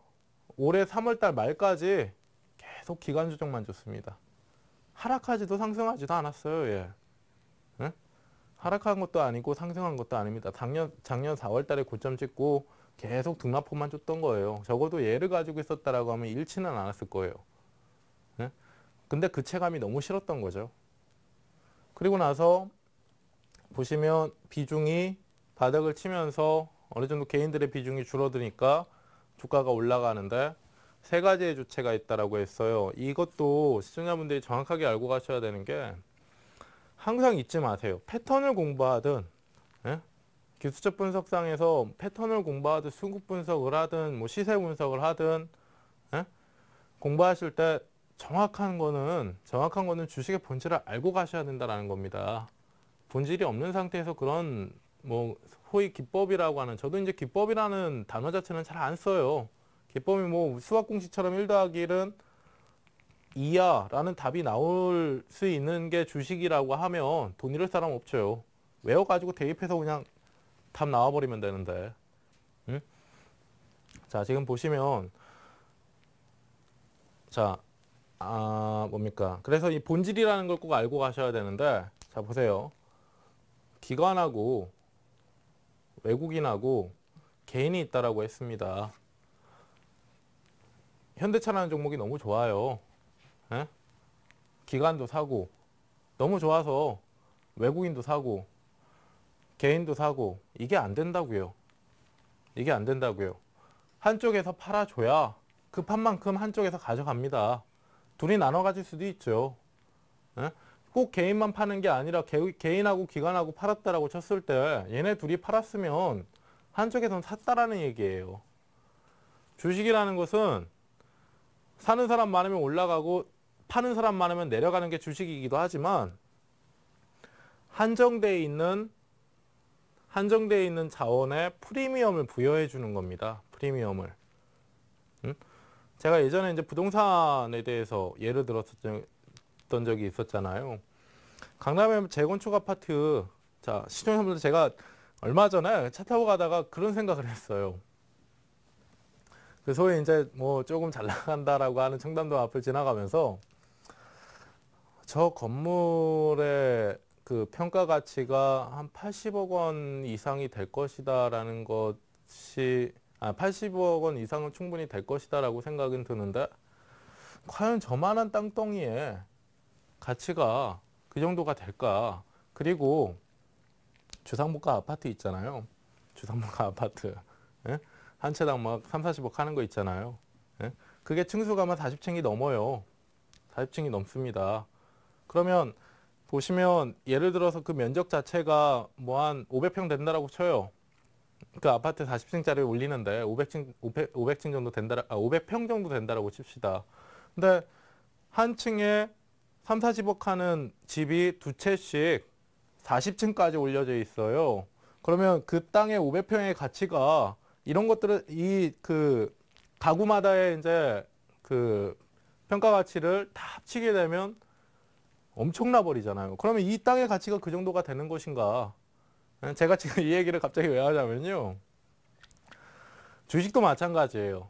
[SPEAKER 1] 올해 3월 달 말까지 계속 기간 조정만 줬습니다. 하락하지도 상승하지도 않았어요. 예. 응? 하락한 것도 아니고 상승한 것도 아닙니다. 작년 4월 달에 고점 찍고 계속 등락폭만 줬던 거예요. 적어도 얘를 가지고 있었다라고 하면 잃지는 않았을 거예요. 응? 근데 그 체감이 너무 싫었던 거죠. 그리고 나서 보시면 비중이 바닥을 치면서 어느 정도 개인들의 비중이 줄어드니까 주가가 올라가는데 세 가지의 주체가 있다라고 했어요. 이것도 시청자분들이 정확하게 알고 가셔야 되는 게 항상 잊지 마세요. 패턴을 공부하든 기술적 분석상에서 패턴을 공부하든 수급 분석을 하든 뭐 시세 분석을 하든 공부하실 때 정확한 거는 주식의 본질을 알고 가셔야 된다는 겁니다. 본질이 없는 상태에서 그런 뭐 소위 기법이라고 하는, 저도 이제 기법이라는 단어 자체는 잘 안 써요. 기법이 뭐 수학 공식처럼 1 더하기 1은 2야 라는 답이 나올 수 있는 게 주식이라고 하면 돈 잃을 사람 없죠. 외워가지고 대입해서 그냥 답 나와버리면 되는데. 응? 자, 지금 보시면 자, 뭡니까? 그래서 이 본질이라는 걸 꼭 알고 가셔야 되는데, 자, 보세요. 기관하고 외국인하고 개인이 있다라고 했습니다. 현대차라는 종목이 너무 좋아요. 기관도 사고, 너무 좋아서 외국인도 사고, 개인도 사고, 이게 안 된다고요. 이게 안 된다고요. 한쪽에서 팔아줘야 그 판만큼 한쪽에서 가져갑니다. 둘이 나눠 가질 수도 있죠. 예? 꼭 개인만 파는 게 아니라 개인하고 기관하고 팔았다라고 쳤을 때 얘네 둘이 팔았으면 한쪽에선 샀다라는 얘기예요. 주식이라는 것은 사는 사람 많으면 올라가고 파는 사람 많으면 내려가는 게 주식이기도 하지만 한정되어 있는 자원에 프리미엄을 부여해 주는 겁니다. 프리미엄을. 제가 예전에 이제 부동산에 대해서 예를 들었던 적이 있었잖아요. 강남에 재건축 아파트, 자, 시청자분들 제가 얼마 전에 차 타고 가다가 그런 생각을 했어요. 그 소위 이제 뭐 조금 잘 나간다라고 하는 청담동 앞을 지나가면서 저 건물의 그 평가 가치가 한 80억 원 이상이 될 것이다라는 것이 80억 원 이상은 충분히 될 것이다라고 생각은 드는데 과연 저만한 땅덩이에 가치가 그 정도가 될까? 그리고 주상복합 아파트 있잖아요. 주상복합 아파트. 예? 한 채당 막 3, 40억 하는 거 있잖아요. 예? 그게 층수가만 40층이 넘어요. 40층이 넘습니다. 그러면 보시면 예를 들어서 그 면적 자체가 뭐 한 500평 된다라고 쳐요. 그 아파트 40층짜리 올리는데 500층 정도 된다, 500평 정도 된다라고 칩시다. 근데 한 층에 3, 40억 하는 집이 두 채씩 40층까지 올려져 있어요. 그러면 그 땅의 500평의 가치가 이런 것들을 이 그 가구마다의 이제 그 평가 가치를 다 합치게 되면 엄청나 버리잖아요. 그러면 이 땅의 가치가 그 정도가 되는 것인가? 제가 지금 이 얘기를 갑자기 왜 하자면요. 주식도 마찬가지예요.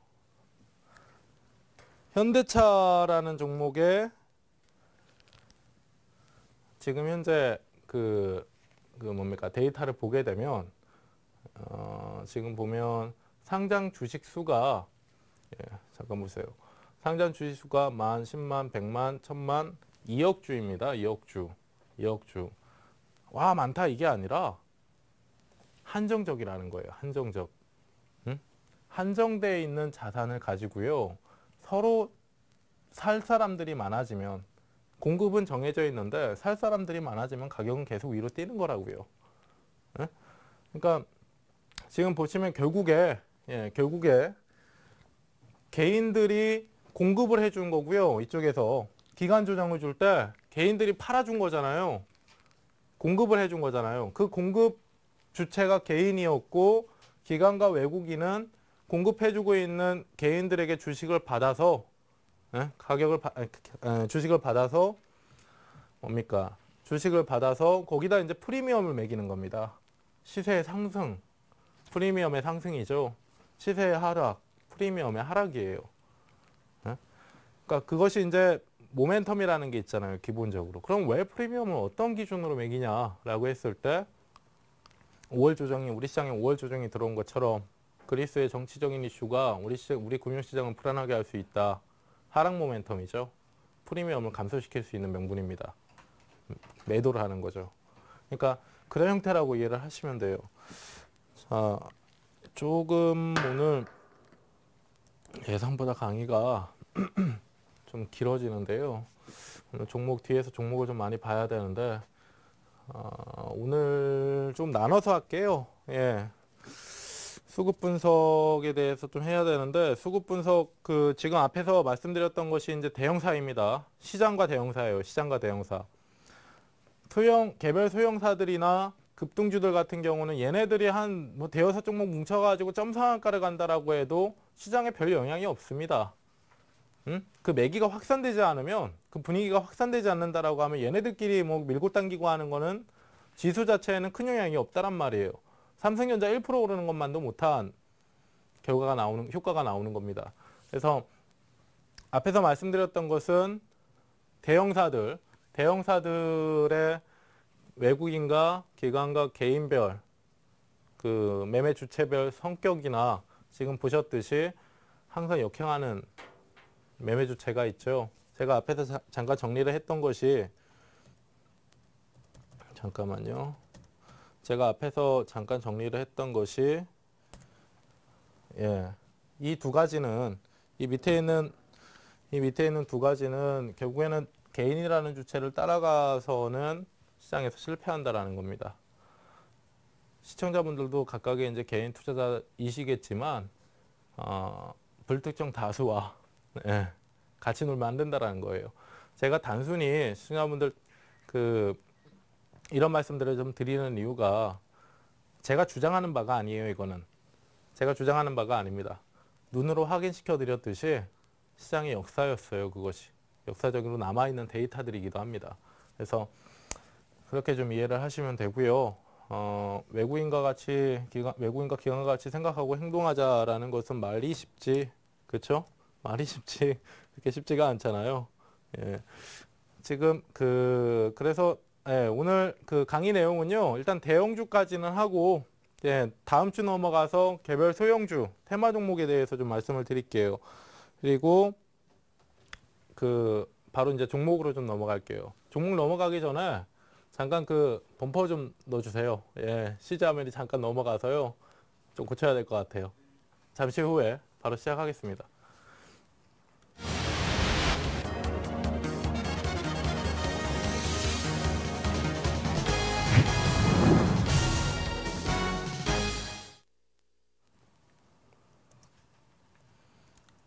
[SPEAKER 1] 현대차라는 종목에 지금 현재 그 뭡니까 데이터를 보게 되면 지금 보면 상장 주식 수가 잠깐 보세요. 상장 주식 수가 만, 10만, 100만, 1000만, 2억 주입니다. 2억 주. 2억 주. 와, 많다 이게 아니라 한정적이라는 거예요. 한정적. 응? 한정되어 있는 자산을 가지고요. 서로 살 사람들이 많아지면 공급은 정해져 있는데 살 사람들이 많아지면 가격은 계속 위로 뛰는 거라고요. 응? 그러니까 지금 보시면 결국에 개인들이 공급을 해준 거고요. 이쪽에서 기간 조정을 줄 때 개인들이 팔아준 거잖아요. 공급을 해준 거잖아요. 그 공급 주체가 개인이었고 기관과 외국인은 공급해주고 있는 개인들에게 주식을 받아서 주식을 받아서 뭡니까? 주식을 받아서 거기다 이제 프리미엄을 매기는 겁니다. 시세의 상승, 프리미엄의 상승이죠. 시세의 하락, 프리미엄의 하락이에요. 그러니까 그것이 이제 모멘텀이라는 게 있잖아요. 기본적으로. 그럼 왜 프리미엄을 어떤 기준으로 매기냐라고 했을 때 5월 조정이 우리 시장에 5월 조정이 들어온 것처럼 그리스의 정치적인 이슈가 우리 금융시장을 불안하게 할 수 있다. 하락 모멘텀이죠. 프리미엄을 감소시킬 수 있는 명분입니다. 매도를 하는 거죠. 그러니까 그런 형태라고 이해를 하시면 돼요. 자, 조금 오늘 예상보다 강의가 좀 길어지는데요. 오늘 종목 뒤에서 종목을 좀 많이 봐야 되는데 오늘 좀 나눠서 할게요. 예. 수급 분석에 대해서 좀 해야 되는데 수급 분석 지금 앞에서 말씀드렸던 것이 이제 대형사입니다. 시장과 대형사예요. 시장과 대형사. 개별 소형사들이나 급등주들 같은 경우는 얘네들이 한 대여섯 종목 뭉쳐가지고 점상한가를 간다라고 해도 시장에 별 영향이 없습니다. 그 매기가 확산되지 않으면 그 분위기가 확산되지 않는다라고 하면 얘네들끼리 뭐 밀고 당기고 하는 거는 지수 자체에는 큰 영향이 없다란 말이에요. 삼성전자 1% 오르는 것만도 못한 효과가 나오는 겁니다. 그래서 앞에서 말씀드렸던 것은 대형사들의 외국인과 기관과 개인별 그 매매 주체별 성격이나 지금 보셨듯이 항상 역행하는 매매 주체가 있죠. 제가 앞에서 잠깐 정리를 했던 것이 잠깐만요. 제가 앞에서 잠깐 정리를 했던 것이 이 두 가지는 이 밑에 있는 두 가지는 결국에는 개인이라는 주체를 따라가서는 시장에서 실패한다라는 겁니다. 시청자분들도 각각의 이제 개인 투자자이시겠지만 불특정 다수와 예, 같이 놀면 안 된다라는 거예요. 제가 단순히 시청자분들 이런 말씀들을 좀 드리는 이유가 제가 주장하는 바가 아니에요. 이거는 제가 주장하는 바가 아닙니다. 눈으로 확인시켜 드렸듯이 시장의 역사였어요. 그것이 역사적으로 남아있는 데이터들이기도 합니다. 그래서 그렇게 좀 이해를 하시면 되고요. 외국인과 기관과 같이 생각하고 행동하자라는 것은 말이 쉽지, 그렇죠? 말이 쉽지 그렇게 쉽지가 않잖아요. 예. 지금 그래서 예, 오늘 강의 내용은요. 일단 대형주까지는 하고 예, 다음 주 넘어가서 개별 소형주 테마 종목에 대해서 좀 말씀을 드릴게요. 그리고 바로 이제 종목으로 좀 넘어갈게요. 종목 넘어가기 전에 잠깐 범퍼 좀 넣어주세요. 예, 시자면이 잠깐 넘어가서요. 좀 고쳐야 될 것 같아요. 잠시 후에 바로 시작하겠습니다.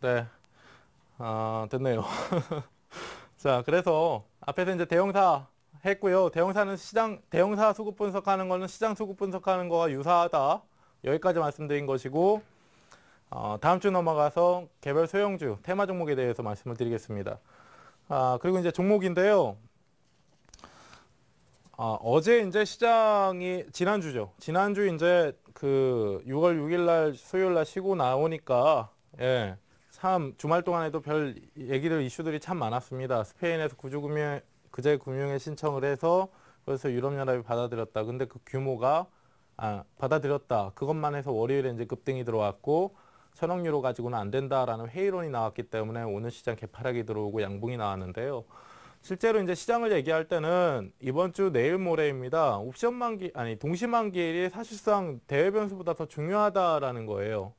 [SPEAKER 1] 네, 됐네요. 자, 그래서 앞에서 이제 대형사 했고요. 대형사는 대형사 수급 분석하는 거는 시장 수급 분석하는 거와 유사하다. 여기까지 말씀드린 것이고, 다음 주 넘어가서 개별 소형주, 테마 종목에 대해서 말씀을 드리겠습니다. 그리고 이제 종목인데요. 어제 이제 시장이 지난주죠. 지난주 이제 6월 6일 날 수요일 날 쉬고 나오니까 예. 참 주말 동안에도 별 얘기들 이슈들이 참 많았습니다. 스페인에서 구제 금융에 신청을 해서 그래서 유럽연합이 받아들였다. 근데 그 규모가 받아들였다. 그것만 해서 월요일에 이제 급등이 들어왔고 1,000억 유로 가지고는 안 된다라는 회의론이 나왔기 때문에 오늘 시장 개파락이 들어오고 양봉이 나왔는데요. 실제로 이제 시장을 얘기할 때는 이번 주 내일 모레입니다. 동시만기일이 사실상 대외 변수보다 더 중요하다라는 거예요.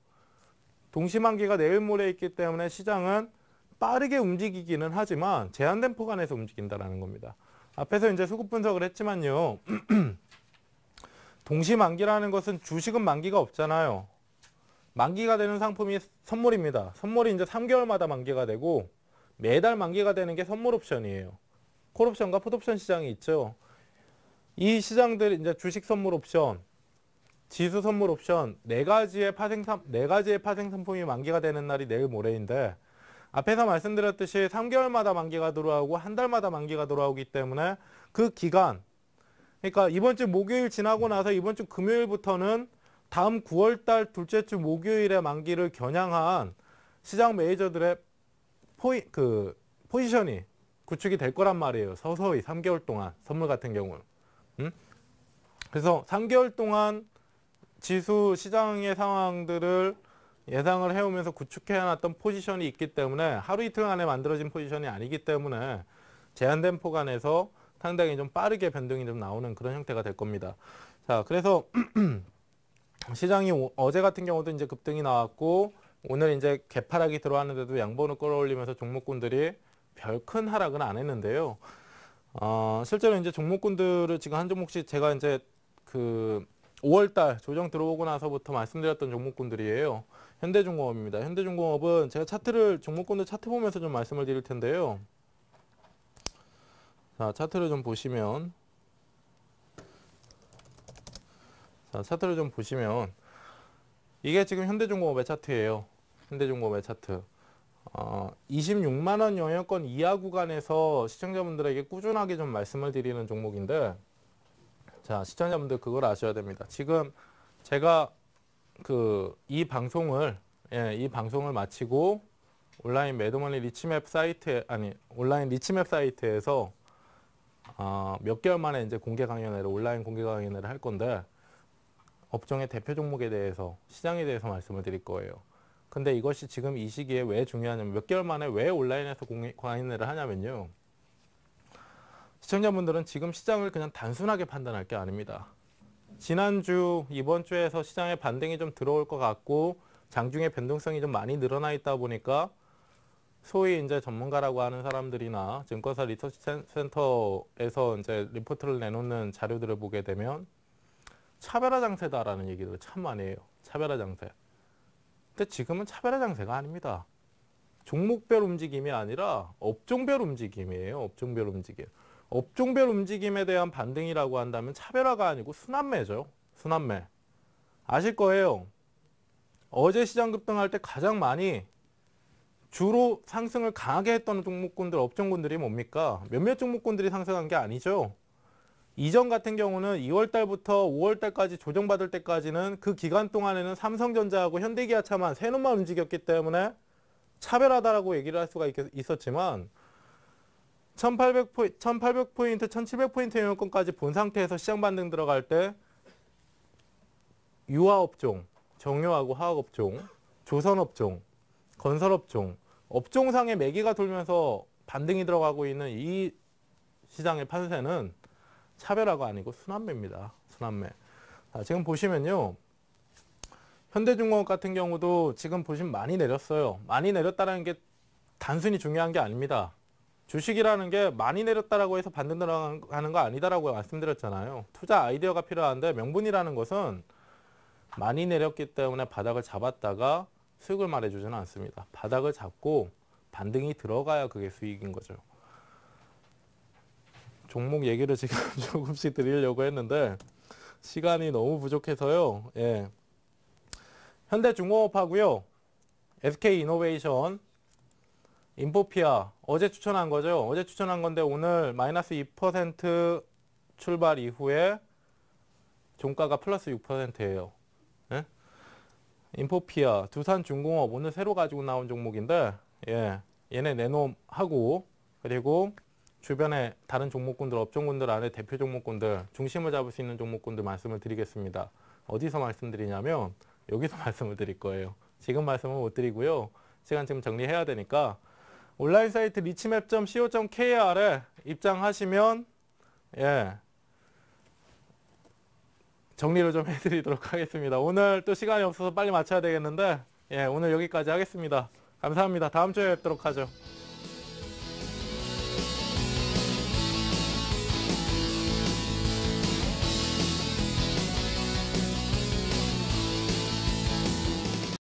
[SPEAKER 1] 동시만기가 내일 모레 있기 때문에 시장은 빠르게 움직이기는 하지만 제한된 포간에서 움직인다라는 겁니다. 앞에서 이제 수급 분석을 했지만요. 동시만기라는 것은 주식은 만기가 없잖아요. 만기가 되는 상품이 선물입니다. 선물이 이제 3개월마다 만기가 되고 매달 만기가 되는 게 선물 옵션이에요. 콜옵션과 풋옵션 시장이 있죠. 이 시장들 이제 주식 선물 옵션, 지수 선물 옵션 네 가지의 파생 상품이 만기가 되는 날이 내일 모레인데 앞에서 말씀드렸듯이 3개월마다 만기가 들어오고 한 달마다 만기가 들어오기 때문에 그 기간 그러니까 이번 주 목요일 지나고 나서 이번 주 금요일부터는 다음 9월 달 둘째 주 목요일에 만기를 겨냥한 시장 메이저들의 포지션이 구축이 될 거란 말이에요. 서서히 3개월 동안 선물 같은 경우는. 그래서 3개월 동안 지수 시장의 상황들을 예상을 해오면서 구축해놨던 포지션이 있기 때문에 하루 이틀 안에 만들어진 포지션이 아니기 때문에 제한된 포간에서 상당히 좀 빠르게 변동이 좀 나오는 그런 형태가 될 겁니다. 자, 그래서 시장이 어제 같은 경우도 이제 급등이 나왔고 오늘 이제 개파락이 들어왔는데도 양봉을 끌어올리면서 종목군들이 별 큰 하락은 안 했는데요. 실제로 이제 종목군들을 지금 한 종목씩 제가 이제 5월달 조정 들어오고 나서부터 말씀드렸던 종목군들이에요. 현대중공업입니다. 현대중공업은 제가 종목군들 차트 보면서 좀 말씀을 드릴 텐데요. 자, 차트를 좀 보시면 이게 지금 현대중공업의 차트예요. 현대중공업의 차트. 26만 원 영역권 이하 구간에서 시청자분들에게 꾸준하게 좀 말씀을 드리는 종목인데 자, 시청자분들 그걸 아셔야 됩니다. 지금 제가 이 방송을 마치고 온라인 매드머니 리치맵 사이트에서 몇 개월 만에 이제 온라인 공개 강연회를 할 건데 업종의 대표 종목에 대해서 시장에 대해서 말씀을 드릴 거예요. 근데 이것이 지금 이 시기에 왜 중요하냐면 몇 개월 만에 왜 온라인에서 강연회를 하냐면요. 시청자분들은 지금 시장을 그냥 단순하게 판단할 게 아닙니다. 지난주, 이번 주에서 시장에 반등이 좀 들어올 것 같고 장중에 변동성이 좀 많이 늘어나 있다 보니까 소위 이제 전문가라고 하는 사람들이나 증권사 리서치 센터에서 이제 리포트를 내놓는 자료들을 보게 되면 차별화 장세다라는 얘기를 참 많이 해요. 차별화 장세. 근데 지금은 차별화 장세가 아닙니다. 종목별 움직임이 아니라 업종별 움직임이에요. 업종별 움직임. 업종별 움직임에 대한 반등이라고 한다면 차별화가 아니고 순환매죠. 순환매. 아실 거예요. 어제 시장 급등할 때 가장 많이 주로 상승을 강하게 했던 종목군들, 업종군들이 뭡니까? 몇몇 종목군들이 상승한 게 아니죠. 이전 같은 경우는 2월 달부터 5월 달까지 조정받을 때까지는 그 기간 동안에는 삼성전자하고 현대기아차만 세 놈만 움직였기 때문에 차별하다라고 얘기를 할 수가 있었지만 1800포인트, 1700포인트 영역권까지 본 상태에서 시장 반등 들어갈 때 유화업종, 정유하고 화학업종, 조선업종, 건설업종, 업종상의 매기가 돌면서 반등이 들어가고 있는 이 시장의 판세는 차별화가 아니고 순환매입니다. 순환매. 지금 보시면요. 현대중공업 같은 경우도 지금 보시면 많이 내렸어요. 많이 내렸다는 게 단순히 중요한 게 아닙니다. 주식이라는 게 많이 내렸다라고 해서 반등 들어가는 거 아니다라고 말씀드렸잖아요. 투자 아이디어가 필요한데 명분이라는 것은 많이 내렸기 때문에 바닥을 잡았다가 수익을 말해주지는 않습니다. 바닥을 잡고 반등이 들어가야 그게 수익인 거죠. 종목 얘기를 지금 조금씩 드리려고 했는데 시간이 너무 부족해서요. 예. 현대중공업하고요. SK이노베이션, 인포피아 어제 추천한 거죠. 어제 추천한 건데 오늘 마이너스 2% 출발 이후에 종가가 플러스 6%예요. 예? 인포피아, 두산중공업 오늘 새로 가지고 나온 종목인데 예, 얘네 내놈하고 그리고 주변에 다른 종목군들, 업종군들 안에 대표 종목군들, 중심을 잡을 수 있는 종목군들 말씀을 드리겠습니다. 어디서 말씀드리냐면 여기서 말씀을 드릴 거예요. 지금 말씀은 못 드리고요. 시간 지금 정리해야 되니까 온라인 사이트 리치맵.co.kr에 입장하시면 예, 정리를 좀 해드리도록 하겠습니다. 오늘 또 시간이 없어서 빨리 마쳐야 되겠는데 예, 오늘 여기까지 하겠습니다. 감사합니다. 다음 주에 뵙도록 하죠.